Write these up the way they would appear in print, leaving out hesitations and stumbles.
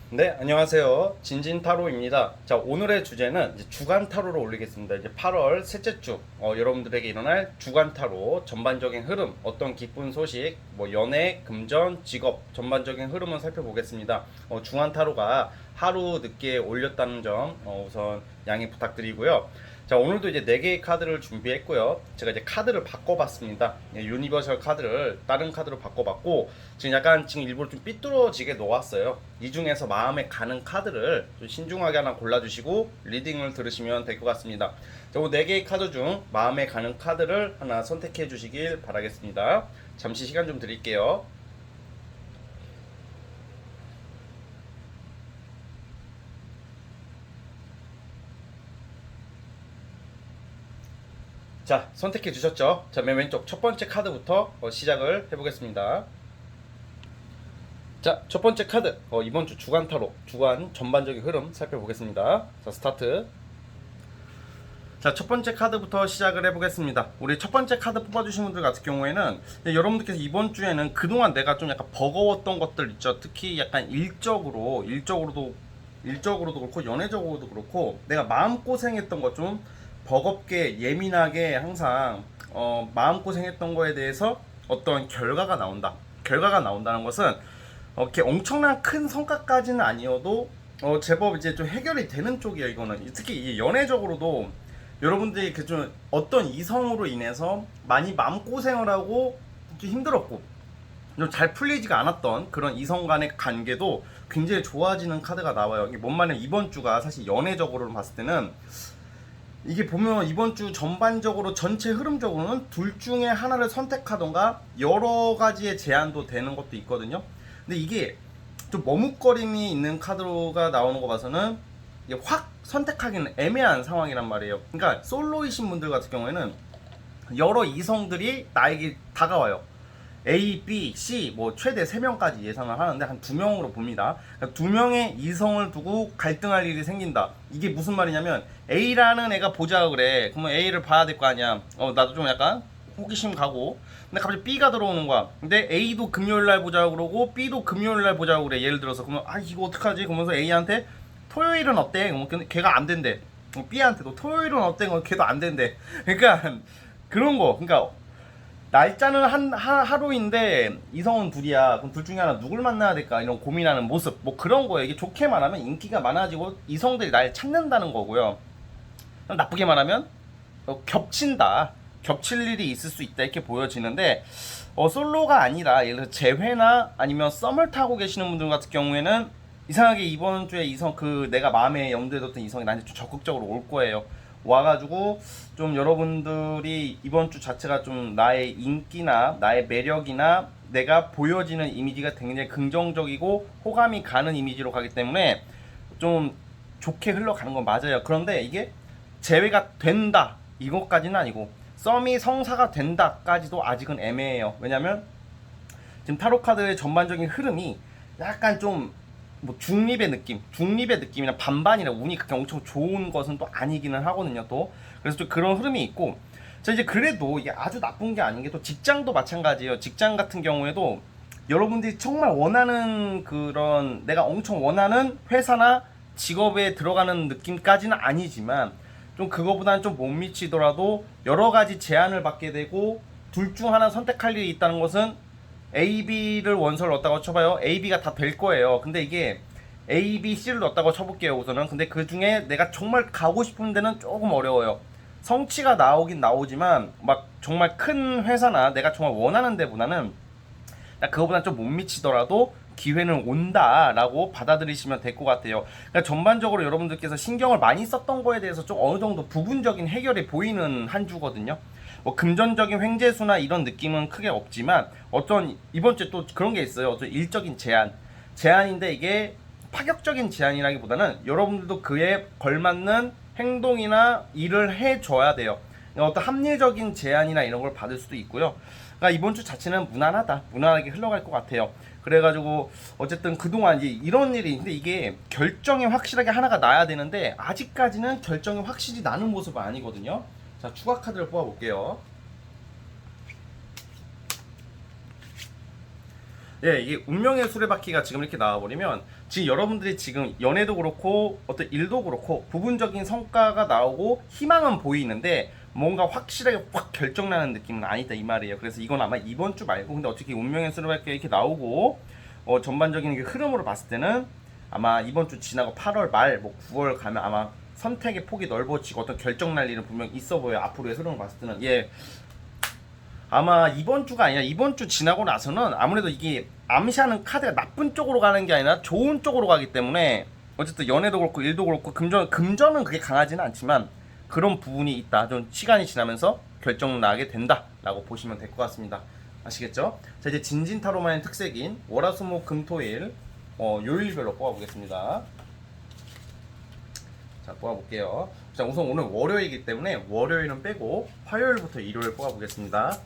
네, 안녕하세요. 진진타로입니다. 자, 오늘의 주제는 이제 주간 타로를 올리겠습니다. 이제 8월 셋째 주, 여러분들에게 일어날 주간 타로 전반적인 흐름, 어떤 기쁜 소식, 뭐 연애, 금전, 직업 전반적인 흐름을 살펴보겠습니다. 주간 타로가 하루 늦게 올렸다는 점 우선 양해 부탁드리고요. 자, 오늘도 이제 4개의 카드를 준비했고요. 제가 이제 카드를 바꿔봤습니다. 유니버설 카드를 다른 카드로 바꿔봤고, 지금 일부러 좀 삐뚤어지게 놓았어요. 이 중에서 마음에 가는 카드를 좀 신중하게 하나 골라주시고, 리딩을 들으시면 될 것 같습니다. 자, 4개의 카드 중 마음에 가는 카드를 하나 선택해 주시길 바라겠습니다. 잠시 시간 좀 드릴게요. 자, 선택해 주셨죠? 자, 맨 왼쪽 첫 번째 카드부터 시작을 해보겠습니다. 자, 첫 번째 카드. 이번 주 주간 타로, 주간 전반적인 흐름 살펴보겠습니다. 자, 스타트. 자, 첫 번째 카드부터 시작을 해보겠습니다. 우리 첫 번째 카드 뽑아주신 분들 같은 경우에는 여러분들께서 이번 주에는 그동안 내가 좀 약간 버거웠던 것들 있죠. 특히 약간 일적으로도 그렇고 연애적으로도 그렇고 내가 마음고생했던 것 좀 버겁게 예민하게 항상 마음고생했던 거에 대해서 어떤 결과가 나온다. 결과가 나온다는 것은 이렇게 엄청난 큰 성과까지는 아니어도 제법 이제 좀 해결이 되는 쪽이에요. 이거는 특히 이 연애적으로도 여러분들이 그 좀 어떤 이성으로 인해서 많이 마음고생을 하고 좀 힘들었고 좀 잘 풀리지가 않았던 그런 이성 간의 관계도 굉장히 좋아지는 카드가 나와요. 이게 뭔 말이냐면 이번 주가 사실 연애적으로 봤을 때는 이게 보면 이번 주 전반적으로 전체 흐름적으로는 둘 중에 하나를 선택하던가 여러 가지의 제안도 되는 것도 있거든요. 근데 이게 좀 머뭇거림이 있는 카드가 나오는 거 봐서는 이게 확 선택하기는 애매한 상황이란 말이에요. 그러니까 솔로이신 분들 같은 경우에는 여러 이성들이 나에게 다가와요. A, B, C 뭐 최대 3명까지 예상을 하는데 한 2명으로 봅니다. 그러니까 2명의 이성을 두고 갈등할 일이 생긴다. 이게 무슨 말이냐면 A라는 애가 보자 그래. 그러면 A를 봐야 될 거 아니야. 나도 좀 약간 호기심 가고. 근데 갑자기 B가 들어오는 거야. 근데 A도 금요일 날 보자고 그러고 B도 금요일 날 보자고 그래. 예를 들어서 그러면 이거 어떡하지? 그러면서 A한테 토요일은 어때? 근데 걔가 안 된대. B한테도 토요일은 어때? 걔도 안 된대. 그러니까 그런 거. 그러니까 날짜는 하루인데 이성은 둘이야. 그럼 둘 중에 하나 누굴 만나야 될까? 이런 고민하는 모습. 뭐 그런 거예요. 이게 좋게 말하면 인기가 많아지고 이성들이 날 찾는다는 거고요. 나쁘게 말하면 겹친다. 겹칠 일이 있을 수 있다. 이렇게 보여지는데 솔로가 아니라 예를 들어 재회나 아니면 썸을 타고 계시는 분들 같은 경우에는 이상하게 이번 주에 이성 내가 마음에 염두에 뒀던 이성이 나한테 좀 적극적으로 올 거예요. 와가지고 좀 여러분들이 이번 주 자체가 좀 나의 인기나 나의 매력이나 내가 보여지는 이미지가 굉장히 긍정적이고 호감이 가는 이미지로 가기 때문에 좀 좋게 흘러가는 건 맞아요. 그런데 이게 제외가 된다 이것까지는 아니고 썸이 성사가 된다까지도 아직은 애매해요. 왜냐면 지금 타로 카드의 전반적인 흐름이 약간 좀 뭐 중립의 느낌이나 반반이나 운이 그렇게 엄청 좋은 것은 또 아니기는 하거든요. 또 그래서 좀 그런 흐름이 있고, 자 이제 그래도 이게 아주 나쁜 게 아닌 게 또 직장도 마찬가지예요. 직장 같은 경우에도 여러분들이 정말 원하는 그런 내가 엄청 원하는 회사나 직업에 들어가는 느낌까지는 아니지만 좀 그거보다는 좀 못 미치더라도 여러 가지 제안을 받게 되고 둘 중 하나 선택할 일이 있다는 것은 A, B를 원서를 넣었다고 쳐봐요. A, B가 다 될 거예요. 근데 이게 A, B, C를 넣었다고 쳐볼게요. 우선은. 근데 그 중에 내가 정말 가고 싶은 데는 조금 어려워요. 성취가 나오긴 나오지만 막 정말 큰 회사나 내가 정말 원하는 데보다는 그거보다 좀 못 미치더라도 기회는 온다라고 받아들이시면 될 것 같아요. 그러니까 전반적으로 여러분들께서 신경을 많이 썼던 거에 대해서 좀 어느 정도 부분적인 해결이 보이는 한 주거든요. 뭐 금전적인 횡재수나 이런 느낌은 크게 없지만 어떤 이번 주에 또 그런 게 있어요. 어떤 일적인 제한인데 이게 파격적인 제한이라기보다는 여러분들도 그에 걸맞는 행동이나 일을 해줘야 돼요. 어떤 합리적인 제한이나 이런 걸 받을 수도 있고요. 그러니까 이번 주 자체는 무난하게 흘러갈 것 같아요. 그래가지고 어쨌든 그동안 이제 이런 일이 근데 이게 결정이 확실하게 하나가 나야 되는데 아직까지는 결정이 확실히 나는 모습은 아니거든요. 자, 추가 카드를 뽑아볼게요. 예, 이게 운명의 수레바퀴가 지금 이렇게 나와버리면 지금 여러분들이 지금 연애도 그렇고 어떤 일도 그렇고 부분적인 성과가 나오고 희망은 보이는데 뭔가 확실하게 확 결정나는 느낌은 아니다 이 말이에요. 그래서 이건 아마 이번 주 말고 근데 어떻게 운명의 수레바퀴가 이렇게 나오고 전반적인 그 흐름으로 봤을 때는 아마 이번 주 지나고 8월 말, 뭐 9월 가면 아마 선택의 폭이 넓어지고 어떤 결정 날 일은 분명 있어 보여요. 앞으로의 흐름을 봤을 때는 예. 아마 이번 주가 아니라 이번 주 지나고 나서는 아무래도 이게 암시하는 카드가 나쁜 쪽으로 가는 게 아니라 좋은 쪽으로 가기 때문에 어쨌든 연애도 그렇고 일도 그렇고 금전은 그게 강하지는 않지만 그런 부분이 있다. 좀 시간이 지나면서 결정 나게 된다라고 보시면 될 것 같습니다. 아시겠죠? 자 이제 진진타로만의 특색인 월화수목금토일 요일별로 뽑아보겠습니다. 자 뽑아볼게요. 자 우선 오늘 월요일이기 때문에 월요일은 빼고 화요일부터 일요일 뽑아보겠습니다.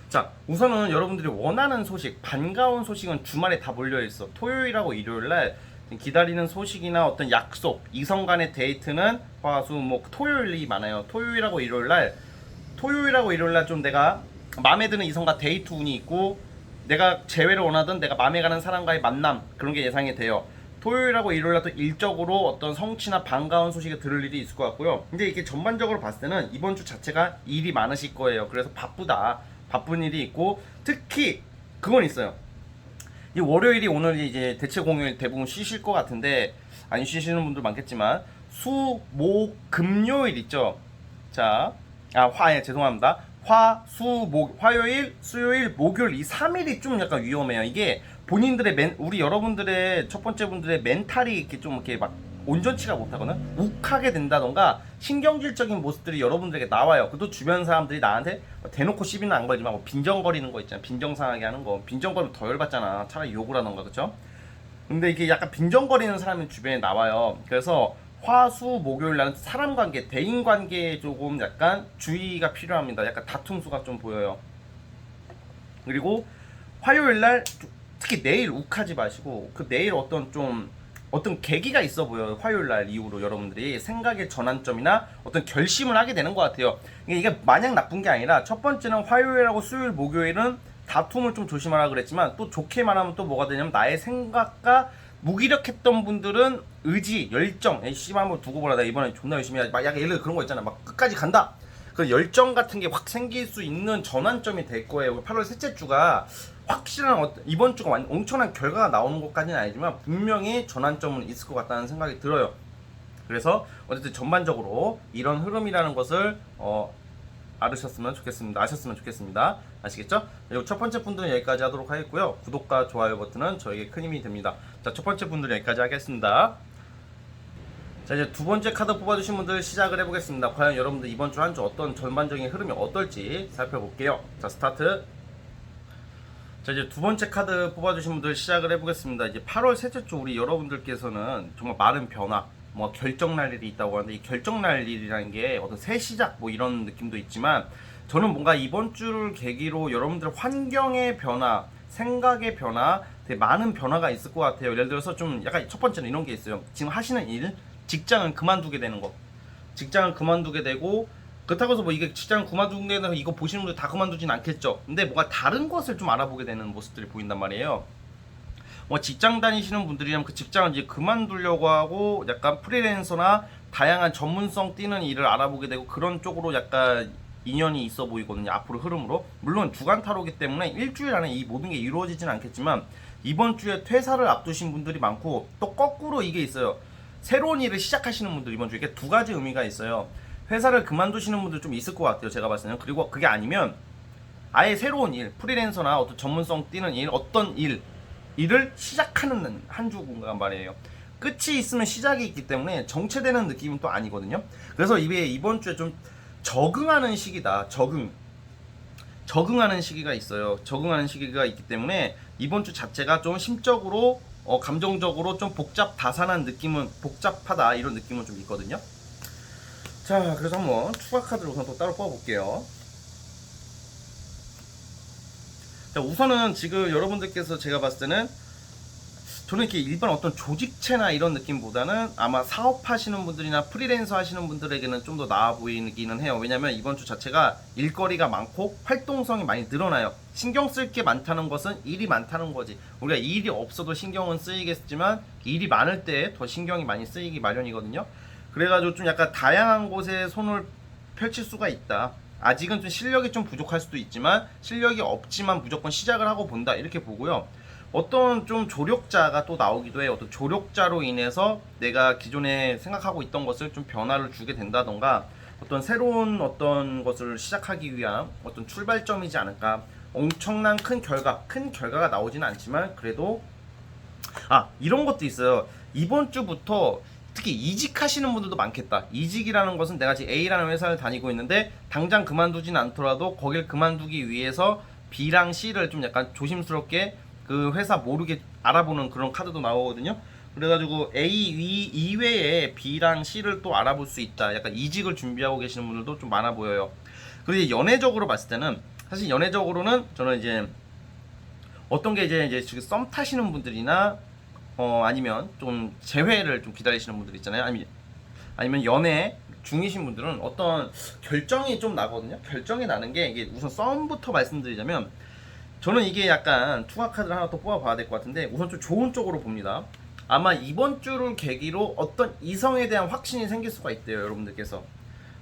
자 우선은 여러분들이 원하는 소식 반가운 소식은 주말에 다 몰려있어. 토요일하고 일요일날 기다리는 소식이나 어떤 약속 이성 간의 데이트는 화수 뭐 토요일이 많아요. 토요일하고 일요일날 좀 내가 마음에 드는 이성과 데이트 운이 있고 내가 재회를 원하던 내가 마음에 가는 사람과의 만남 그런 게 예상이 돼요. 토요일하고 일요일날 또 일적으로 어떤 성취나 반가운 소식을 들을 일이 있을 것 같고요. 근데 이게 전반적으로 봤을 때는 이번 주 자체가 일이 많으실 거예요. 그래서 바쁜 일이 있고 특히 그건 있어요. 이 월요일이 오늘 이제 대체 공휴일 대부분 쉬실 것 같은데 안 쉬시는 분들 많겠지만 수, 목, 금요일 있죠. 자, 죄송합니다. 화, 수, 목, 화요일, 수요일, 목요일 이 3일이 좀 약간 위험해요. 이게 본인들의 우리 여러분들의 첫 번째 분들의 멘탈이 이렇게 좀 이렇게 막 온전치가 못하거나 욱하게 된다던가 신경질적인 모습들이 여러분들에게 나와요. 그래도 주변 사람들이 나한테 대놓고 시비는 안 걸지만 뭐 빈정거리는 거 있잖아. 빈정상하게 하는 거. 빈정거리면 더 열받잖아. 차라리 욕을 하던가 그쵸? 근데 이게 약간 빈정거리는 사람이 주변에 나와요. 그래서 화수 목요일 날은 사람 관계, 대인 관계에 조금 약간 주의가 필요합니다. 약간 다툼수가 좀 보여요. 그리고 화요일 날 특히 내일 욱하지 마시고 그 내일 어떤 계기가 있어 보여요. 화요일 날 이후로 여러분들이 생각의 전환점이나 어떤 결심을 하게 되는 것 같아요. 이게 마냥 나쁜 게 아니라 첫 번째는 화요일하고 수요일, 목요일은 다툼을 좀 조심하라 그랬지만 또 좋게 말하면 또 뭐가 되냐면 나의 생각과 무기력했던 분들은 의지, 열정, 씨발 한번 두고 보라. 나 이번에 존나 열심히 하지. 막 약간 예를 들어 그런 거 있잖아. 막 끝까지 간다. 그 열정 같은 게 확 생길 수 있는 전환점이 될 거예요. 8월 셋째 주가 확실한 이번 주가 엄청난 결과가 나오는 것까지는 아니지만 분명히 전환점은 있을 것 같다는 생각이 들어요. 그래서 어쨌든 전반적으로 이런 흐름이라는 것을 아셨으면 좋겠습니다. 아시겠죠? 그리고 첫 번째 분들은 여기까지 하도록 하겠고요. 구독과 좋아요 버튼은 저에게 큰 힘이 됩니다. 자, 첫 번째 분들은 여기까지 하겠습니다. 자, 이제 두 번째 카드 뽑아주신 분들 시작을 해보겠습니다. 과연 여러분들 이번 주 한 주 어떤 전반적인 흐름이 어떨지 살펴볼게요. 자, 스타트. 자, 이제 두 번째 카드 뽑아주신 분들 시작을 해보겠습니다. 이제 8월 셋째 주 우리 여러분들께서는 정말 많은 변화, 뭐 결정 날 일이 있다고 하는데 이 결정 날 일이라는 게 어떤 새 시작 뭐 이런 느낌도 있지만 저는 뭔가 이번 주를 계기로 여러분들 환경의 변화, 생각의 변화, 되게 많은 변화가 있을 것 같아요. 예를 들어서 좀 약간 첫 번째는 이런 게 있어요. 지금 하시는 일, 직장을 그만두게 되는 거. 직장을 그만두게 되고 그렇다고 해서 뭐 이게 직장 그만두게 되는 이거 보시는 분들 다 그만두진 않겠죠. 근데 뭔가 다른 것을 좀 알아보게 되는 모습들이 보인단 말이에요. 뭐 직장 다니시는 분들이라면 그 직장을 이제 그만두려고 하고 약간 프리랜서나 다양한 전문성 띄는 일을 알아보게 되고 그런 쪽으로 약간 인연이 있어 보이거든요. 앞으로 흐름으로. 물론 주간 타로기 때문에 일주일 안에 이 모든 게 이루어지진 않겠지만 이번 주에 퇴사를 앞두신 분들이 많고 또 거꾸로 이게 있어요. 새로운 일을 시작하시는 분들 이번 주에 이게 두 가지 의미가 있어요. 회사를 그만두시는 분들 좀 있을 것 같아요. 제가 봤을 때는. 그리고 그게 아니면 아예 새로운 일, 프리랜서나 어떤 전문성 띄는 일, 어떤 일을 시작하는 한 주간 말이에요. 끝이 있으면 시작이 있기 때문에 정체되는 느낌은 또 아니거든요. 그래서 이번 주에 좀 적응하는 시기다. 적응하는 시기가 있어요. 적응하는 시기가 있기 때문에 이번 주 자체가 좀 심적으로 감정적으로 좀 다산한 느낌은 복잡하다 이런 느낌은 좀 있거든요. 자, 그래서 한번 추가 카드를 우선 또 따로 뽑아볼게요. 자, 우선은 지금 여러분들께서 제가 봤을 때는 저는 이렇게 일반 어떤 조직체나 이런 느낌보다는 아마 사업하시는 분들이나 프리랜서 하시는 분들에게는 좀 더 나아 보이기는 해요. 왜냐면 이번 주 자체가 일거리가 많고 활동성이 많이 늘어나요. 신경 쓸 게 많다는 것은 일이 많다는 거지. 우리가 일이 없어도 신경은 쓰이겠지만 일이 많을 때 더 신경이 많이 쓰이기 마련이거든요. 그래가지고 좀 약간 다양한 곳에 손을 펼칠 수가 있다. 아직은 좀 실력이 좀 부족할 수도 있지만 실력이 없지만 무조건 시작을 하고 본다 이렇게 보고요. 어떤 좀 조력자가 또 나오기도 해요. 어떤 조력자로 인해서 내가 기존에 생각하고 있던 것을 좀 변화를 주게 된다던가 어떤 새로운 어떤 것을 시작하기 위한 어떤 출발점이지 않을까. 엄청난 큰 결과가 나오지는 않지만 그래도 이런 것도 있어요. 이번 주부터 특히 이직하시는 분들도 많겠다. 이직이라는 것은 내가 지금 A라는 회사를 다니고 있는데 당장 그만두진 않더라도 거길 그만두기 위해서 B랑 C를 좀 약간 조심스럽게 그 회사 모르게 알아보는 그런 카드도 나오거든요. 그래가지고 A 이외에 B랑 C를 또 알아볼 수 있다. 약간 이직을 준비하고 계시는 분들도 좀 많아 보여요. 그리고 연애적으로 봤을 때는 사실 연애적으로는 저는 이제 어떤 게 이제 지금 썸 타시는 분들이나 아니면 좀 재회를 좀 기다리시는 분들 있잖아요. 아니면 연애 중이신 분들은 어떤 결정이 좀 나거든요. 결정이 나는 게 이게 우선 썸부터 말씀드리자면 저는 이게 약간 투가 카드를 하나 또 뽑아봐야 될 것 같은데 우선 좀 좋은 쪽으로 봅니다. 아마 이번 주를 계기로 어떤 이성에 대한 확신이 생길 수가 있대요, 여러분들께서.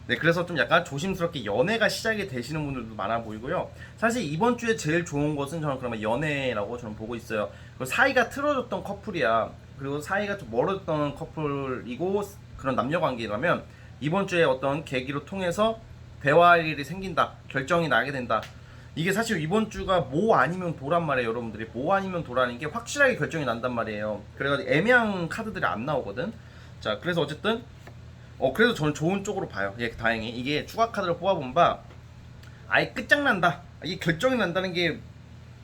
네, 그래서 좀 약간 조심스럽게 연애가 시작이 되시는 분들도 많아 보이고요. 사실 이번 주에 제일 좋은 것은 저는 그러면 연애라고 저는 보고 있어요. 그리고 사이가 틀어졌던 커플이야. 그리고 사이가 좀 멀어졌던 커플이고 그런 남녀 관계라면 이번 주에 어떤 계기로 통해서 대화할 일이 생긴다. 결정이 나게 된다. 이게 사실 이번 주가 뭐 아니면 도란 말이에요, 여러분들이. 뭐 아니면 도라는 게 확실하게 결정이 난단 말이에요. 그래가지고 애매한 카드들이 안 나오거든. 자, 그래서 어쨌든 그래서 저는 좋은 쪽으로 봐요. 예, 다행히 이게 추가 카드를 뽑아본 바 아예 끝장난다. 이게 결정이 난다는 게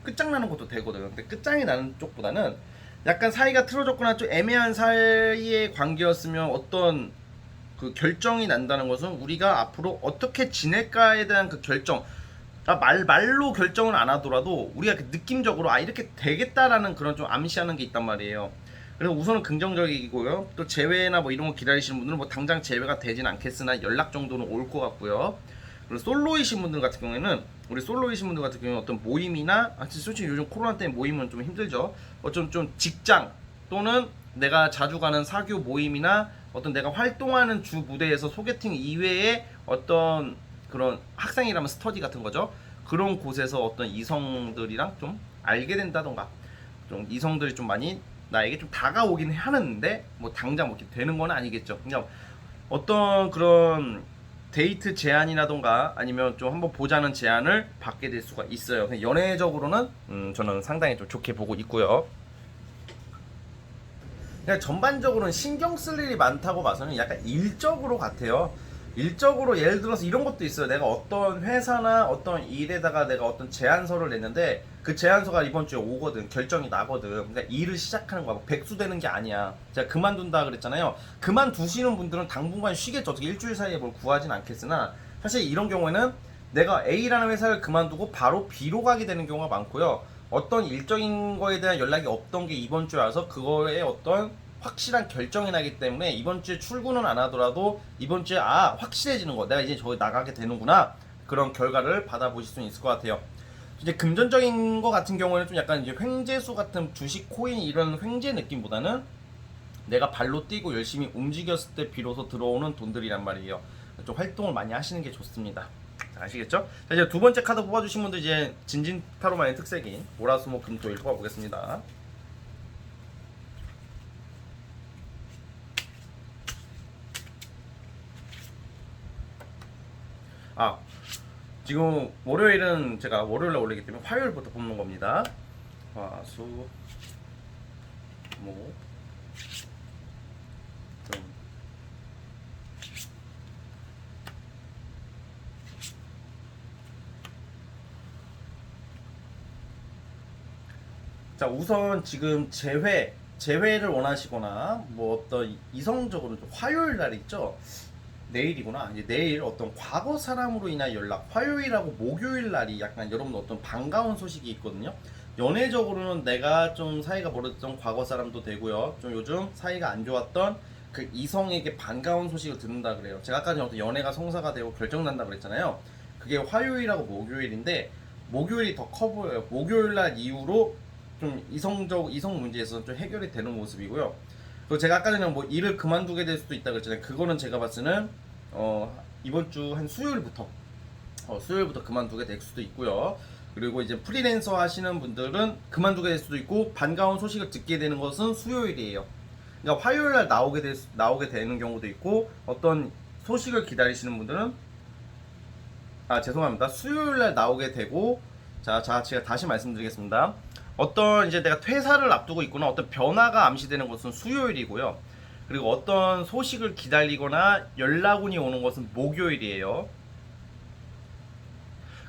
끝장나는 것도 되거든. 근데 끝장이 나는 쪽보다는 약간 사이가 틀어졌거나 좀 애매한 사이의 관계였으면 어떤 그 결정이 난다는 것은 우리가 앞으로 어떻게 지낼까에 대한 그 결정. 말로 결정을 안 하더라도 우리가 그 느낌적으로 이렇게 되겠다라는 그런 좀 암시하는 게 있단 말이에요. 그래서 우선은 긍정적이고요. 또 재회나 뭐 이런 거 기다리시는 분들은 뭐 당장 재회가 되진 않겠으나 연락 정도는 올 것 같고요. 그리고 솔로이신 분들 같은 경우에는 우리 솔로이신 분들 같은 경우는 어떤 모임이나 솔직히 요즘 코로나 때문에 모임은 좀 힘들죠. 좀 직장 또는 내가 자주 가는 사교 모임이나 어떤 내가 활동하는 주 무대에서 소개팅 이외에 어떤 그런 학생이라면 스터디 같은 거죠. 그런 곳에서 어떤 이성들이랑 좀 알게 된다던가 좀 이성들이 좀 많이 나에게 좀 다가오긴 하는데 뭐 당장 뭐 이렇게 되는 건 아니겠죠. 그냥 어떤 그런 데이트 제안이라던가 아니면 좀 한번 보자는 제안을 받게 될 수가 있어요. 연애적으로는 저는 상당히 좀 좋게 보고 있고요. 그냥 전반적으로는 신경 쓸 일이 많다고 봐서는 약간 일적으로 같아요. 일적으로 예를 들어서 이런 것도 있어요. 내가 어떤 회사나 어떤 일에다가 내가 어떤 제안서를 냈는데 그 제안서가 이번 주에 오거든. 결정이 나거든. 그러니까 일을 시작하는 거야. 백수되는 게 아니야. 제가 그만둔다 그랬잖아요. 그만두시는 분들은 당분간 쉬겠죠. 어떻게 일주일 사이에 뭘 구하진 않겠으나 사실 이런 경우에는 내가 A라는 회사를 그만두고 바로 B로 가게 되는 경우가 많고요. 어떤 일적인 거에 대한 연락이 없던 게 이번 주에 와서 그거에 어떤 확실한 결정이 나기 때문에 이번 주에 출근은 안 하더라도 이번 주에 확실해지는 거 내가 이제 저기 나가게 되는구나 그런 결과를 받아보실 수 있을 것 같아요. 이제 금전적인 거 같은 경우에는 좀 약간 이제 횡재수 같은 주식 코인 이런 횡재 느낌보다는 내가 발로 뛰고 열심히 움직였을 때 비로소 들어오는 돈들이란 말이에요. 좀 활동을 많이 하시는 게 좋습니다. 아시겠죠? 자, 이제 두 번째 카드 뽑아주신 분들 이제 진진타로만의 특색인 월화수목 금토일 뽑아보겠습니다. 지금 월요일은 제가 월요일에 올리기 때문에 화요일부터 뽑는 겁니다. 화수 목 금. 자, 우선 지금 재회를 원하시거나 뭐 어떤 이성적으로 좀 화요일 날 있죠. 내일이구나. 이제 내일 어떤 과거 사람으로 인한 연락, 화요일하고 목요일 날이 약간 여러분 어떤 반가운 소식이 있거든요. 연애적으로는 내가 좀 사이가 멀었던 과거 사람도 되고요. 좀 요즘 사이가 안 좋았던 그 이성에게 반가운 소식을 듣는다 그래요. 제가 아까 전에 어떤 연애가 성사가 되고 결정난다 그랬잖아요. 그게 화요일하고 목요일인데 목요일이 더 커 보여요. 목요일 날 이후로 좀 이성 문제에서 좀 해결이 되는 모습이고요. 그리고 제가 아까 전에 뭐 일을 그만두게 될 수도 있다 그랬잖아요. 그거는 제가 봤을 때는 이번 주 한 수요일부터 그만두게 될 수도 있고요. 그리고 이제 프리랜서 하시는 분들은 그만두게 될 수도 있고 반가운 소식을 듣게 되는 것은 수요일이에요. 그러니까 화요일 날 나오게 되는 경우도 있고 어떤 소식을 기다리시는 분들은 죄송합니다. 수요일 날 나오게 되고 제가 다시 말씀드리겠습니다. 어떤 이제 내가 퇴사를 앞두고 있거나 어떤 변화가 암시되는 것은 수요일이고요. 그리고 어떤 소식을 기다리거나 연락운이 오는 것은 목요일이에요.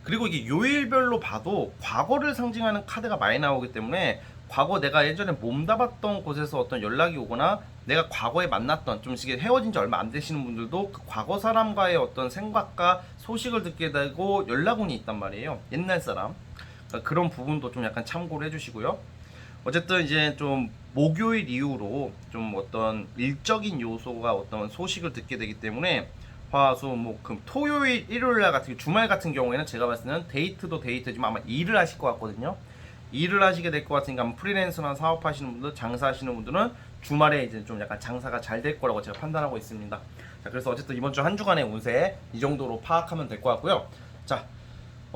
그리고 이게 요일별로 봐도 과거를 상징하는 카드가 많이 나오기 때문에 과거 내가 예전에 몸담았던 곳에서 어떤 연락이 오거나 내가 과거에 만났던 좀 이게 헤어진 지 얼마 안 되시는 분들도 그 과거 사람과의 어떤 생각과 소식을 듣게 되고 연락운이 있단 말이에요. 옛날 사람. 그러니까 그런 부분도 좀 약간 참고를 해주시고요. 어쨌든 이제 좀 목요일 이후로 좀 어떤 일적인 요소가 어떤 소식을 듣게 되기 때문에 화수목금 토요일 일요일날 같은 주말 같은 경우에는 제가 봤을 때는 데이트도 데이트지만 아마 일을 하실 것 같거든요. 일을 하시게 될 것 같으니까 프리랜서나 사업하시는 분들, 장사하시는 분들은 주말에 이제 좀 약간 장사가 잘 될 거라고 제가 판단하고 있습니다. 자, 그래서 어쨌든 이번 주 한 주간의 운세 이 정도로 파악하면 될 것 같고요. 자,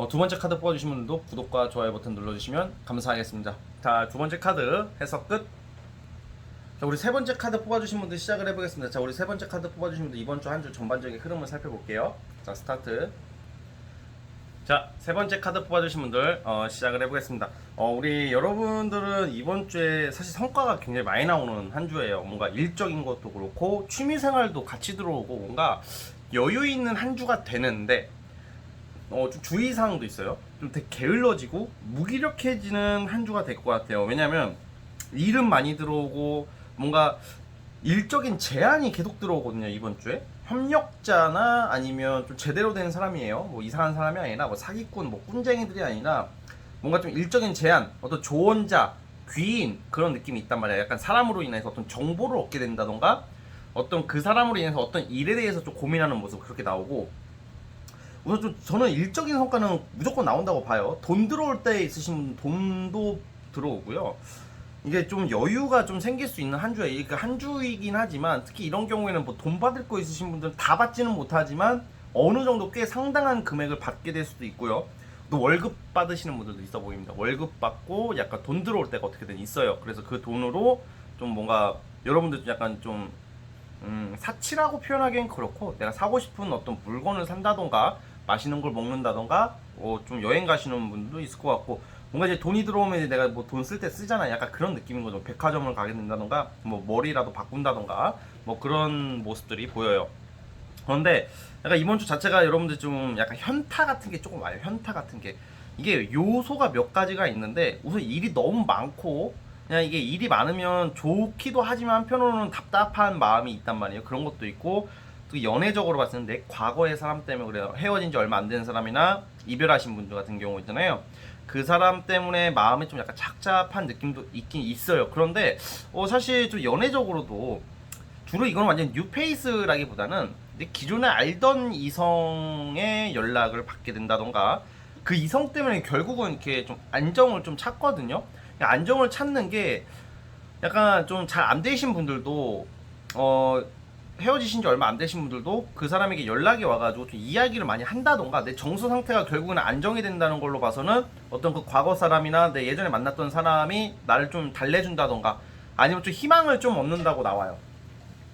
두 번째 카드 뽑아주신 분들도 구독과 좋아요 버튼 눌러주시면 감사하겠습니다. 자, 두 번째 카드 해석 끝. 자, 우리 세 번째 카드 뽑아주신 분들 시작을 해보겠습니다. 자, 우리 세 번째 카드 뽑아주신 분들 이번 주 한 주 전반적인 흐름을 살펴볼게요. 자, 스타트. 자, 세 번째 카드 뽑아주신 분들 시작을 해보겠습니다. 우리 여러분들은 이번 주에 사실 성과가 굉장히 많이 나오는 한 주예요. 뭔가 일적인 것도 그렇고 취미생활도 같이 들어오고 뭔가 여유 있는 한 주가 되는데 좀 주의사항도 있어요. 좀 되게 게을러지고 무기력해지는 한 주가 될 것 같아요. 왜냐면 일은 많이 들어오고 뭔가 일적인 제한이 계속 들어오거든요. 이번 주에 협력자나 아니면 좀 제대로 된 사람이에요. 뭐 이상한 사람이 아니라 뭐 사기꾼, 뭐 꾼쟁이들이 아니라 뭔가 좀 일적인 제한, 어떤 조언자, 귀인 그런 느낌이 있단 말이에요. 약간 사람으로 인해서 어떤 정보를 얻게 된다던가 어떤 그 사람으로 인해서 어떤 일에 대해서 좀 고민하는 모습 그렇게 나오고 우선 좀 저는 일적인 성과는 무조건 나온다고 봐요. 돈 들어올 때 있으신 분 돈도 들어오고요. 이게 좀 여유가 좀 생길 수 있는 한 주에 이게 한 주이긴 하지만 특히 이런 경우에는 뭐 돈 받을 거 있으신 분들은 다 받지는 못하지만 어느 정도 꽤 상당한 금액을 받게 될 수도 있고요. 또 월급 받으시는 분들도 있어 보입니다. 월급 받고 약간 돈 들어올 때가 어떻게든 있어요. 그래서 그 돈으로 좀 뭔가 여러분들 약간 좀 사치라고 표현하기엔 그렇고 내가 사고 싶은 어떤 물건을 산다던가 맛있는 걸 먹는다던가 좀 여행 가시는 분도 있을 것 같고 뭔가 이제 돈이 들어오면 이제 내가 뭐 돈 쓸 때 쓰잖아. 약간 그런 느낌인 거죠. 백화점을 가게 된다던가 뭐 머리라도 바꾼다던가 뭐 그런 모습들이 보여요. 그런데 약간 이번 주 자체가 여러분들 좀 약간 현타 같은 게 조금 와요. 현타 같은 게 이게 요소가 몇 가지가 있는데 우선 일이 너무 많고 그냥 이게 일이 많으면 좋기도 하지만 한편으로는 답답한 마음이 있단 말이에요. 그런 것도 있고 또 연애적으로 봤을 때 과거의 사람 때문에 그래요. 헤어진 지 얼마 안 된 사람이나 이별하신 분들 같은 경우 있잖아요. 그 사람 때문에 마음이 좀 약간 착잡한 느낌도 있긴 있어요. 그런데 사실 좀 연애적으로도 주로 이건 완전 뉴페이스라기보다는 기존에 알던 이성의 연락을 받게 된다던가 그 이성 때문에 결국은 이렇게 좀 안정을 좀 찾거든요. 안정을 찾는 게 약간 좀 잘 안 되신 분들도 헤어지신 지 얼마 안 되신 분들도 그 사람에게 연락이 와가지고 좀 이야기를 많이 한다던가 내 정서 상태가 결국은 안정이 된다는 걸로 봐서는 어떤 그 과거 사람이나 내 예전에 만났던 사람이 나를 좀 달래준다던가 아니면 좀 희망을 좀 얻는다고 나와요.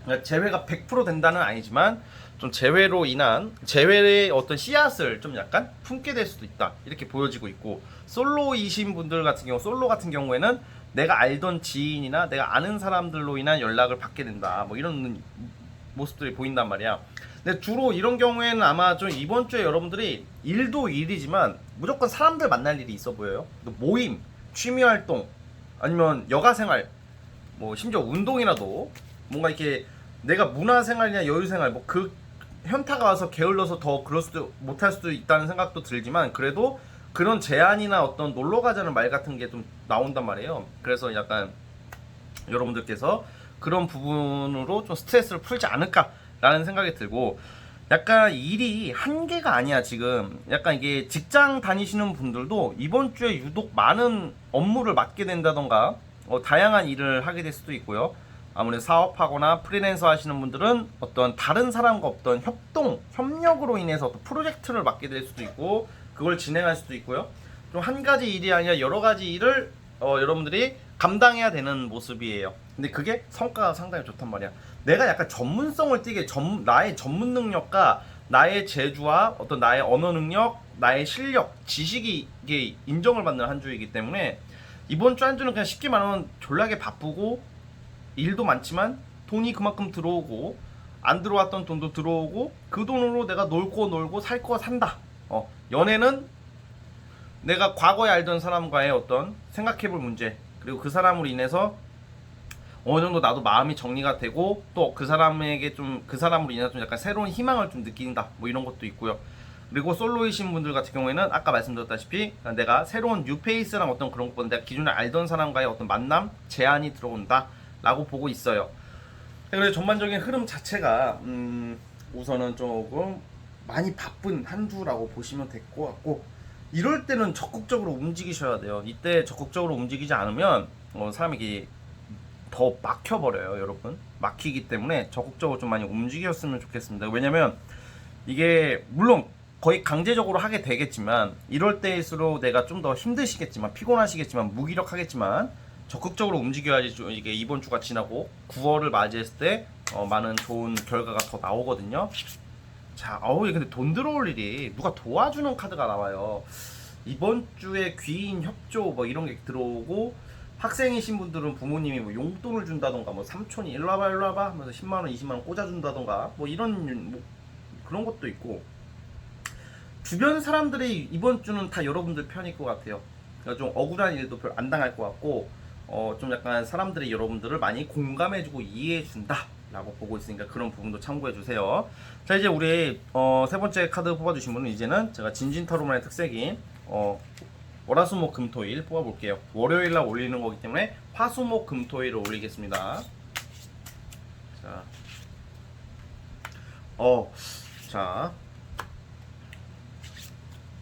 그러니까 재회가 100% 된다는 아니지만 좀 재회의 어떤 씨앗을 좀 약간 품게 될 수도 있다 이렇게 보여지고 있고 솔로 같은 경우에는 내가 알던 지인이나 내가 아는 사람들로 인한 연락을 받게 된다 뭐 이런 모습들이 보인단 말이야. 근데 주로 이런 경우에는 아마 좀 이번 주에 여러분들이 일도 일이지만 무조건 사람들 만날 일이 있어 보여요. 모임, 취미 활동, 아니면 여가 생활, 뭐 심지어 운동이라도 뭔가 이렇게 내가 문화 생활이나 여유 생활 뭐 현타가 와서 게을러서 더 그럴 수도 못할 수도 있다는 생각도 들지만 그래도 그런 제안이나 어떤 놀러 가자는 말 같은 게 좀 나온단 말이에요. 그래서 약간 여러분들께서 그런 부분으로 좀 스트레스를 풀지 않을까라는 생각이 들고 약간 일이 한계가 아니야 지금. 약간 이게 직장 다니시는 분들도 이번 주에 유독 많은 업무를 맡게 된다던가 다양한 일을 하게 될 수도 있고요. 아무래도 사업하거나 프리랜서 하시는 분들은 어떤 다른 사람과 어떤 협력으로 인해서 어떤 프로젝트를 맡게 될 수도 있고 그걸 진행할 수도 있고요. 좀 한 가지 일이 아니라 여러 가지 일을 여러분들이 감당해야 되는 모습이에요. 근데 그게 성과가 상당히 좋단 말이야. 내가 약간 전문성을 띠게 나의 전문 능력과 나의 재주와 어떤 나의 언어 능력, 나의 실력, 지식이 이게 인정을 받는 한 주이기 때문에 이번 주 한 주는 그냥 쉽게 말하면 졸라게 바쁘고 일도 많지만 돈이 그만큼 들어오고 안 들어왔던 돈도 들어오고 그 돈으로 내가 놀고 살 거 산다. 연애는 내가 과거에 알던 사람과의 어떤 생각해볼 문제 그리고 그 사람으로 인해서 어느 정도 나도 마음이 정리가 되고 또 그 사람에게 좀 그 사람으로 인해서 좀 약간 새로운 희망을 좀 느낀다 뭐 이런 것도 있고요. 그리고 솔로이신 분들 같은 경우에는 아까 말씀드렸다시피 내가 새로운 뉴페이스랑 어떤 그런 것보다 내가 기존에 알던 사람과의 어떤 만남 제안이 들어온다 라고 보고 있어요. 그래서 전반적인 흐름 자체가 우선은 조금 많이 바쁜 한 주라고 보시면 될 것 같고 이럴 때는 적극적으로 움직이셔야 돼요. 이때 적극적으로 움직이지 않으면 사람이 더 막혀버려요, 여러분. 막히기 때문에 적극적으로 좀 많이 움직였으면 좋겠습니다. 왜냐면 이게 물론 거의 강제적으로 하게 되겠지만 이럴 때일수록 내가 좀 더 힘드시겠지만 피곤하시겠지만 무기력하겠지만 적극적으로 움직여야지 좀 이게 이번 주가 지나고 9월을 맞이했을 때 많은 좋은 결과가 더 나오거든요. 자, 근데 돈 들어올 일이 누가 도와주는 카드가 나와요. 이번 주에 귀인 협조 뭐 이런 게 들어오고 학생이신 분들은 부모님이 뭐 용돈을 준다던가 뭐 삼촌이 일로 와봐 하면서 10만원 20만원 꽂아준다던가 뭐 이런 뭐 그런 것도 있고 주변 사람들이 이번 주는 다 여러분들 편일 것 같아요. 그러니까 좀 억울한 일도 별 안 당할 것 같고 좀 약간 사람들이 여러분들을 많이 공감해주고 이해해준다 라고 보고 있으니까 그런 부분도 참고해주세요. 자, 이제 우리 세 번째 카드 뽑아주신 분은 이제는 제가 진진타로만의 특색인 월화수목금토일 뽑아볼게요. 월요일날 올리는 거기 때문에 화수목금토일을 올리겠습니다. 자,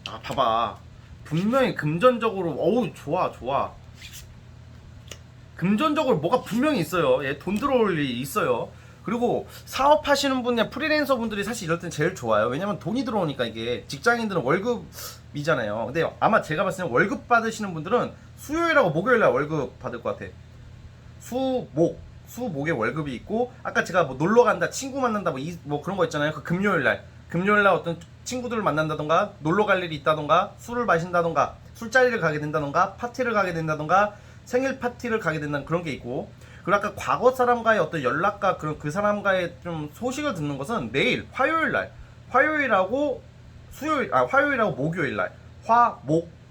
자, 봐봐. 분명히 금전적으로 좋아. 금전적으로 뭐가 분명히 있어요. 예, 돈 들어올 일이 있어요. 그리고 사업하시는 분이나 프리랜서 분들이 사실 이럴 땐 제일 좋아요. 왜냐면 돈이 들어오니까 이게 직장인들은 월급이잖아요. 근데 아마 제가 봤을 때 월급 받으시는 분들은 수요일하고 목요일날 월급 받을 것 같아. 수목에 월급이 있고 아까 제가 뭐 놀러 간다, 친구 만난다 뭐 그런 거 있잖아요. 그 금요일날 어떤 친구들을 만난다던가 놀러 갈 일이 있다던가 술을 마신다던가 술자리를 가게 된다던가 파티를 가게 된다던가 생일 파티를 가게 된다는 그런 게 있고 그리고 아까 과거 사람과의 어떤 연락과 그 사람과의 좀 소식을 듣는 것은 내일 화요일하고 목요일날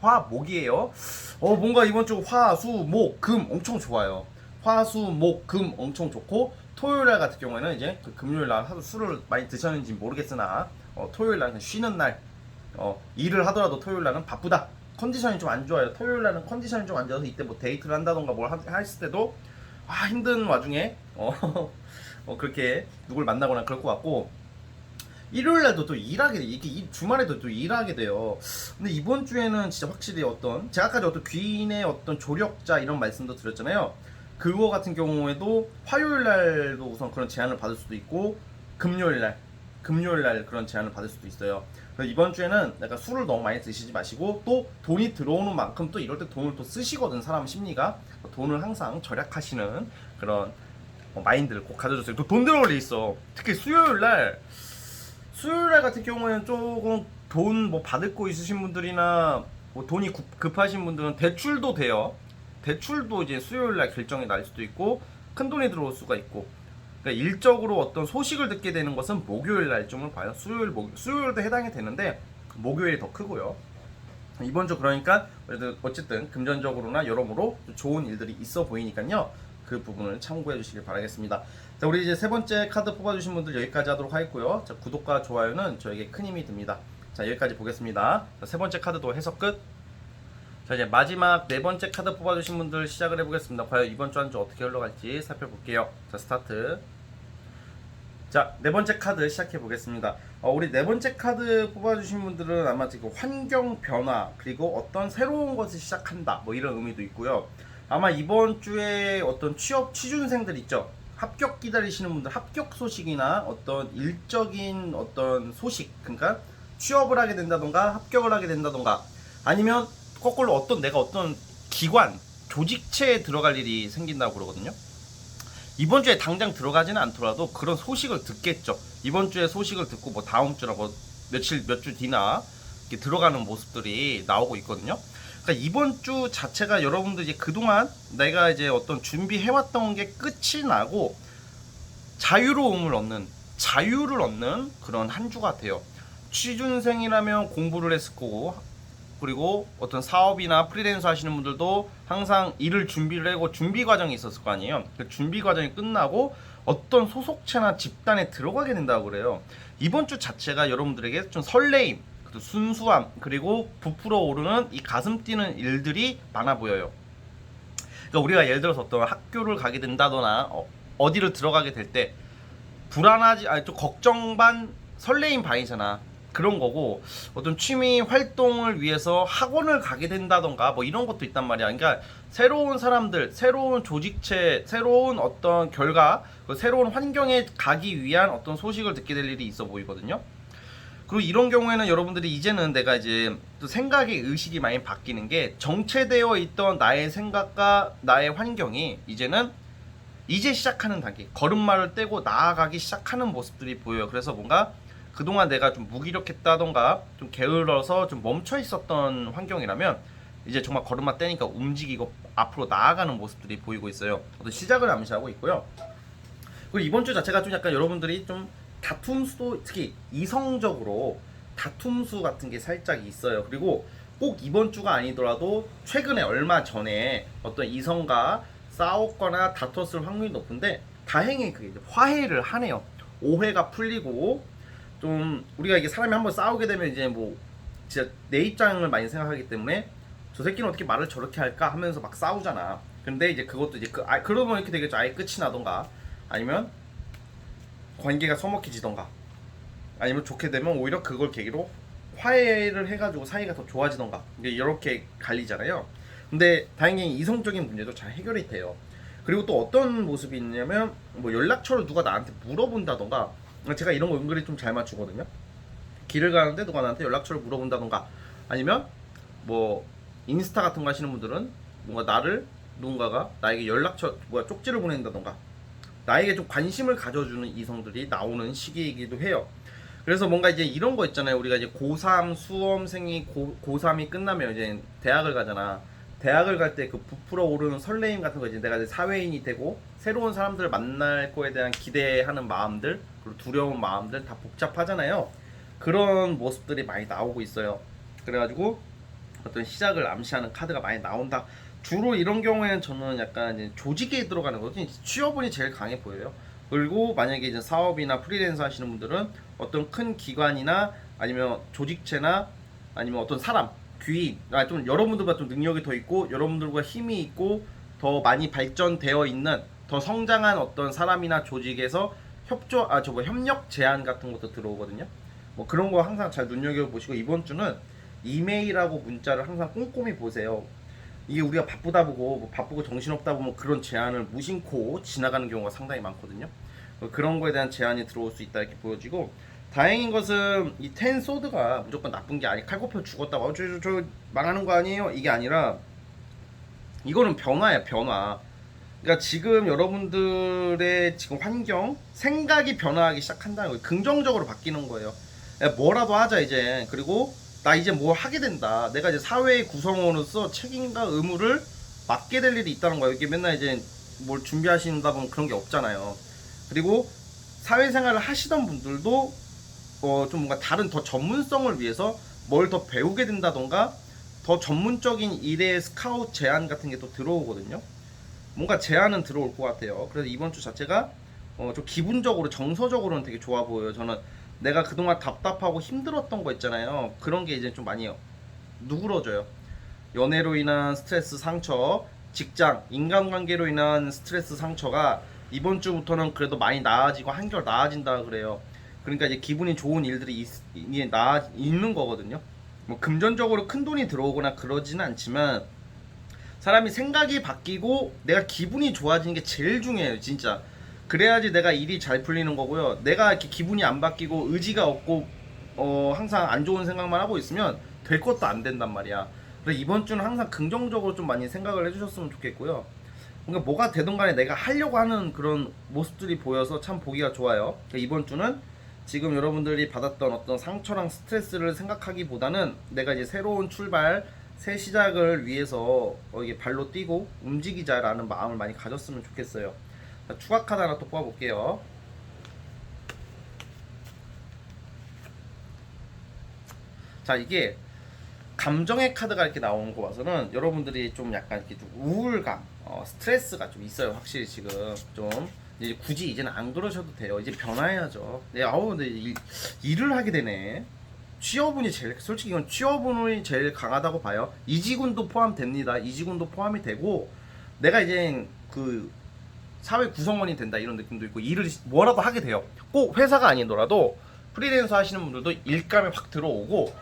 화목이에요. 뭔가 이번 주 화수목금 엄청 좋아요. 화수목금 엄청 좋고 토요일날 같은 경우에는 이제 그 금요일날 하도 술을 많이 드셨는지 모르겠으나 토요일날 쉬는 날 일을 하더라도 토요일날은 바쁘다. 컨디션이 좀 안 좋아요. 토요일날은 컨디션이 좀 안 좋아서 이때 뭐 데이트를 한다던가 뭘 했을 때도 힘든 와중에 그렇게 누굴 만나거나 그럴 것 같고 일요일날도 또 일하게 돼. 이게 주말에도 또 일하게 돼요. 근데 이번 주에는 진짜 확실히 제가까지 어떤 귀인의 어떤 조력자 이런 말씀도 드렸잖아요. 그거 같은 경우에도 화요일날도 우선 그런 제안을 받을 수도 있고 금요일날 그런 제안을 받을 수도 있어요. 그래서 이번 주에는 약간 술을 너무 많이 드시지 마시고 또 돈이 들어오는 만큼 또 이럴 때 돈을 또 쓰시거든. 사람 심리가 돈을 항상 절약하시는 그런 마인드를 꼭 가져주세요. 또 돈 들어올 일 있어. 특히 수요일날 같은 경우에는 조금 돈 뭐 받을 거 있으신 분들이나 뭐 돈이 급하신 분들은 대출도 돼요. 대출도 이제 수요일날 결정이 날 수도 있고 큰 돈이 들어올 수가 있고 그러니까 일적으로 어떤 소식을 듣게 되는 것은 목요일 날쯤을 봐요. 수요일도 해당이 되는데 목요일이 더 크고요. 이번 주 그러니까 어쨌든 금전적으로나 여러모로 좋은 일들이 있어 보이니까요. 그 부분을 참고해 주시길 바라겠습니다. 자, 우리 이제 세 번째 카드 뽑아주신 분들 여기까지 하도록 하겠고요. 자, 구독과 좋아요는 저에게 큰 힘이 듭니다. 자, 여기까지 보겠습니다. 자, 세 번째 카드도 해석 끝. 자, 이제 마지막 네 번째 카드 뽑아주신 분들 시작을 해보겠습니다. 과연 이번 주 한 주 어떻게 흘러갈지 살펴볼게요. 자, 스타트. 자, 네 번째 카드 시작해 보겠습니다. 우리 네 번째 카드 뽑아주신 분들은 아마 지금 환경 변화 그리고 어떤 새로운 것을 시작한다 뭐 이런 의미도 있고요. 아마 이번 주에 어떤 취준생들 있죠. 합격 기다리시는 분들 합격 소식이나 어떤 일적인 어떤 소식, 그러니까 취업을 하게 된다던가 합격을 하게 된다던가 아니면 거꾸로 내가 어떤 기관, 조직체에 들어갈 일이 생긴다고 그러거든요. 이번 주에 당장 들어가지는 않더라도 그런 소식을 듣겠죠. 이번 주에 소식을 듣고 뭐 다음 주나 뭐 몇 주 뒤나 이렇게 들어가는 모습들이 나오고 있거든요. 그러니까 이번 주 자체가 여러분들 이제 그동안 내가 이제 어떤 준비해왔던 게 끝이 나고 자유를 얻는 그런 한 주 같아요. 취준생이라면 공부를 했을 거고, 그리고 어떤 사업이나 프리랜서 하시는 분들도 항상 일을 준비를 하고 준비 과정이 있었을 거 아니에요. 그 준비 과정이 끝나고 어떤 소속체나 집단에 들어가게 된다고 그래요. 이번 주 자체가 여러분들에게 좀 설레임, 순수함, 그리고 부풀어 오르는 이 가슴 뛰는 일들이 많아 보여요. 그러니까 우리가 예를 들어서 어떤 학교를 가게 된다거나 어디를 들어가게 될 때 좀 걱정 반 설레임 반이잖아. 그런 거고, 어떤 취미 활동을 위해서 학원을 가게 된다던가 뭐 이런 것도 있단 말이야. 그러니까 새로운 사람들, 새로운 조직체, 새로운 어떤 결과, 새로운 환경에 가기 위한 어떤 소식을 듣게 될 일이 있어 보이거든요. 그리고 이런 경우에는 여러분들이 이제는 내가 이제 또 생각의 의식이 많이 바뀌는 게, 정체되어 있던 나의 생각과 나의 환경이 이제 시작하는 단계, 걸음마를 떼고 나아가기 시작하는 모습들이 보여요. 그래서 뭔가 그동안 내가 좀 무기력했다던가 좀 게을러서 좀 멈춰 있었던 환경이라면 이제 정말 걸음마 떼니까 움직이고 앞으로 나아가는 모습들이 보이고 있어요. 어떤 시작을 암시하고 있고요. 그리고 이번 주 자체가 좀 약간 여러분들이 좀 다툼수도, 특히 이성적으로 다툼수 같은 게 살짝 있어요. 그리고 꼭 이번 주가 아니더라도 최근에 얼마 전에 어떤 이성과 싸웠거나 다퉜을 확률이 높은데, 다행히 그게 이제 화해를 하네요. 오해가 풀리고, 좀 우리가 이게 사람이 한번 싸우게 되면 이제 뭐 진짜 내 입장을 많이 생각하기 때문에 저 새끼는 어떻게 말을 저렇게 할까 하면서 막 싸우잖아. 근데 이제 그것도 이제 그러면 이렇게 되겠죠. 아예 끝이 나던가, 아니면 관계가 서먹해지던가, 아니면 좋게 되면 오히려 그걸 계기로 화해를 해가지고 사이가 더 좋아지던가, 이렇게 갈리잖아요. 근데 다행히 이성적인 문제도 잘 해결이 돼요. 그리고 또 어떤 모습이 있냐면, 뭐 연락처를 누가 나한테 물어본다던가, 제가 이런 거 은근히 좀 잘 맞추거든요. 길을 가는데 누가 나한테 연락처를 물어본다던가, 아니면 뭐 인스타 같은 거 하시는 분들은 뭔가 누군가가 나에게 쪽지를 보낸다던가, 나에게 좀 관심을 가져주는 이성들이 나오는 시기이기도 해요. 그래서 뭔가 이제 이런 거 있잖아요. 우리가 이제 고3 수험생이 고3이 끝나면 이제 대학을 가잖아. 대학을 갈 때 그 부풀어 오르는 설레임 같은 거, 이제 내가 이제 사회인이 되고 새로운 사람들을 만날 거에 대한 기대하는 마음들, 그리고 두려운 마음들 다 복잡하잖아요. 그런 모습들이 많이 나오고 있어요. 그래가지고 어떤 시작을 암시하는 카드가 많이 나온다. 주로 이런 경우에는 저는 약간 이제 조직에 들어가는 거지, 취업운이 제일 강해 보여요. 그리고 만약에 이제 사업이나 프리랜서 하시는 분들은 어떤 큰 기관이나 아니면 조직체나 아니면 어떤 사람, 귀인, 좀 여러분들보다 좀 능력이 더 있고 여러분들과 힘이 있고 더 많이 발전되어 있는, 더 성장한 어떤 사람이나 조직에서 협력 제안 같은 것도 들어오거든요. 뭐 그런 거 항상 잘 눈여겨보시고, 이번 주는 이메일하고 문자를 항상 꼼꼼히 보세요. 이게 우리가 바쁘고 정신없다 보면 그런 제안을 무심코 지나가는 경우가 상당히 많거든요. 그런 거에 대한 제안이 들어올 수 있다 이렇게 보여지고, 다행인 것은 이 텐 소드가 무조건 나쁜 게 아니, 칼국표 죽었다고 저 망하는 거 아니에요? 이게 아니라 이거는 변화야, 변화. 그러니까 지금 여러분들의 지금 환경, 생각이 변화하기 시작한다는 거예요. 긍정적으로 바뀌는 거예요. 야, 뭐라도 하자 이제. 그리고 나 이제 뭘 하게 된다. 내가 이제 사회의 구성원으로서 책임과 의무를 맡게 될 일이 있다는 거예요. 이게 맨날 이제 뭘 준비하신다 보면 그런 게 없잖아요. 그리고 사회생활을 하시던 분들도 좀 뭔가 다른 더 전문성을 위해서 뭘 더 배우게 된다던가, 더 전문적인 일의 스카우트 제안 같은 게 또 들어오거든요. 뭔가 제안은 들어올 것 같아요. 그래서 이번 주 자체가 좀 기분적으로 정서적으로는 되게 좋아 보여요. 저는 내가 그동안 답답하고 힘들었던 거 있잖아요. 그런 게 이제 좀 많이 누그러져요. 연애로 인한 스트레스 상처, 직장, 인간관계로 인한 스트레스 상처가 이번 주부터는 그래도 많이 나아지고 한결 나아진다 그래요. 그러니까 이제 기분이 좋은 일들이 이게 있는 거거든요. 뭐 금전적으로 큰 돈이 들어오거나 그러지는 않지만 사람이 생각이 바뀌고 내가 기분이 좋아지는 게 제일 중요해요, 진짜. 그래야지 내가 일이 잘 풀리는 거고요. 내가 이렇게 기분이 안 바뀌고 의지가 없고 항상 안 좋은 생각만 하고 있으면 될 것도 안 된단 말이야. 그래서 이번 주는 항상 긍정적으로 좀 많이 생각을 해주셨으면 좋겠고요. 그러니까 뭐가 되든 간에 내가 하려고 하는 그런 모습들이 보여서 참 보기가 좋아요. 그러니까 이번 주는 지금 여러분들이 받았던 어떤 상처랑 스트레스를 생각하기보다는 내가 이제 새로운 출발, 새 시작을 위해서 이게 발로 뛰고 움직이자라는 마음을 많이 가졌으면 좋겠어요. 자, 추가 카드 하나 또 뽑아볼게요. 자, 이게 감정의 카드가 이렇게 나오는 거 봐서는 여러분들이 좀 약간 이렇게 좀 우울감, 스트레스가 좀 있어요. 확실히 지금 좀 이제 굳이 이제는 안 그러셔도 돼요. 이제 변화해야죠. 네, 근데 일을 하게 되네. 취업운이 제일, 솔직히 이건 취업운이 제일 강하다고 봐요. 이직운도 포함됩니다. 이직운도 포함이 되고 내가 이제 그 사회 구성원이 된다 이런 느낌도 있고 일을 뭐라도 하게 돼요. 꼭 회사가 아니더라도 프리랜서 하시는 분들도 일감이 확 들어오고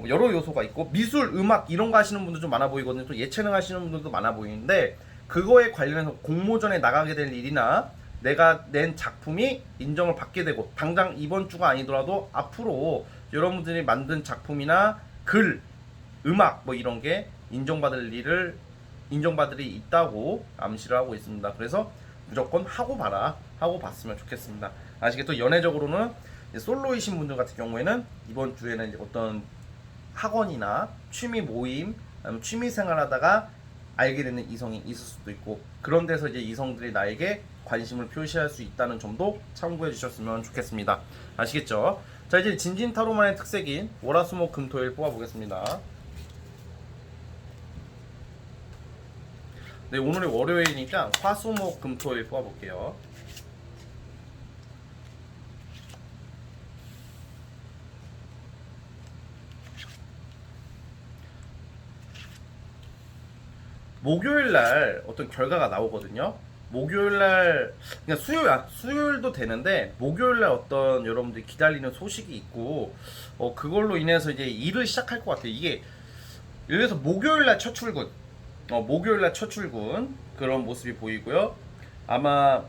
여러 요소가 있고 미술, 음악 이런 거 하시는 분들 좀 많아 보이거든요. 또 예체능 하시는 분들도 많아 보이는데 그거에 관련해서 공모전에 나가게 될 일이나 내가 낸 작품이 인정을 받게 되고 당장 이번 주가 아니더라도 앞으로 여러분들이 만든 작품이나 글, 음악 뭐 이런 게 인정받을 일이 있다고 암시를 하고 있습니다. 그래서 무조건 하고 봐라. 하고 봤으면 좋겠습니다. 아시겠죠? 연애적으로는 솔로이신 분들 같은 경우에는 이번 주에는 이제 어떤 학원이나 취미 모임, 취미 생활하다가 알게 되는 이성이 있을 수도 있고 그런 데서 이제 이성들이 나에게 관심을 표시할 수 있다는 점도 참고해 주셨으면 좋겠습니다. 아시겠죠? 자, 이제 진진타로만의 특색인 월화수목금토일 뽑아보겠습니다. 네, 오늘이 월요일이니까 화수목금토일 뽑아볼게요. 목요일날 어떤 결과가 나오거든요. 목요일날 그냥 수요일도 되는데 목요일날 어떤 여러분들이 기다리는 소식이 있고 그걸로 인해서 이제 일을 시작할 것 같아요. 이게 예를 들어서 목요일날 첫 출근, 목요일날 첫 출근 그런 모습이 보이고요. 아마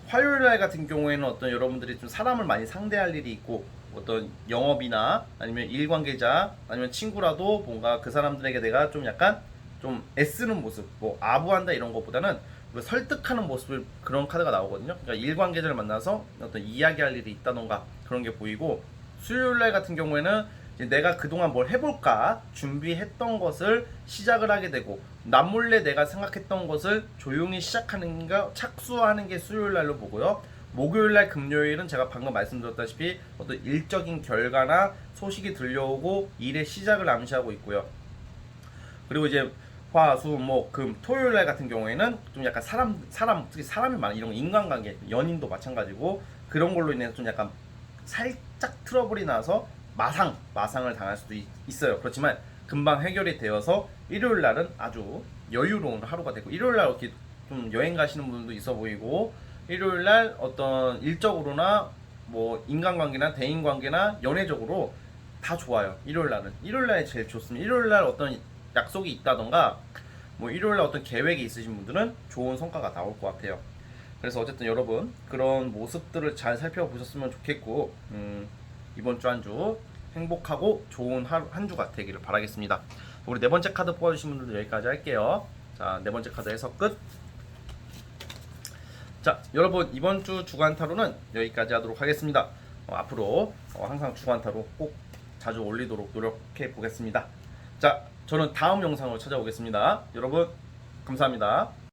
화요일날 같은 경우에는 어떤 여러분들이 좀 사람을 많이 상대할 일이 있고 어떤 영업이나 아니면 일 관계자 아니면 친구라도 뭔가 그 사람들에게 내가 좀 약간 좀 애쓰는 모습, 뭐 아부한다 이런 것보다는 설득하는 모습을 그런 카드가 나오거든요. 그러니까 일 관계자를 만나서 어떤 이야기할 일이 있다던가 그런 게 보이고 수요일날 같은 경우에는 이제 내가 그동안 뭘 해볼까 준비했던 것을 시작을 하게 되고 남몰래 내가 생각했던 것을 조용히 시작하는 가 착수하는 게 수요일날로 보고요. 목요일날 금요일은 제가 방금 말씀드렸다시피 어떤 일적인 결과나 소식이 들려오고 일의 시작을 암시하고 있고요. 그리고 이제 화, 수, 목, 금, 토요일 날 같은 경우에는 좀 약간 특히 사람이 많은 이런 인간관계, 연인도 마찬가지고 그런 걸로 인해서 좀 약간 살짝 트러블이 나서 마상을 당할 수도 있어요. 그렇지만 금방 해결이 되어서 일요일 날은 아주 여유로운 하루가 되고 일요일 날 이렇게 좀 여행 가시는 분들도 있어 보이고 일요일 날 어떤 일적으로나 뭐 인간관계나 대인관계나 연애적으로 다 좋아요. 일요일 날은 일요일 날이 제일 좋습니다. 일요일 날 어떤 약속이 있다던가 뭐 일요일날 어떤 계획이 있으신 분들은 좋은 성과가 나올 것 같아요. 그래서 어쨌든 여러분 그런 모습들을 잘 살펴보셨으면 좋겠고 이번 주 한 주 행복하고 좋은 한 주가 되기를 바라겠습니다. 우리 네 번째 카드 뽑아주신 분들도 여기까지 할게요. 자, 네 번째 카드 해석 끝. 자, 여러분 이번 주 주간 타로는 여기까지 하도록 하겠습니다. 앞으로 항상 주간 타로 꼭 자주 올리도록 노력해 보겠습니다. 자, 저는 다음 영상으로 찾아오겠습니다. 여러분 감사합니다.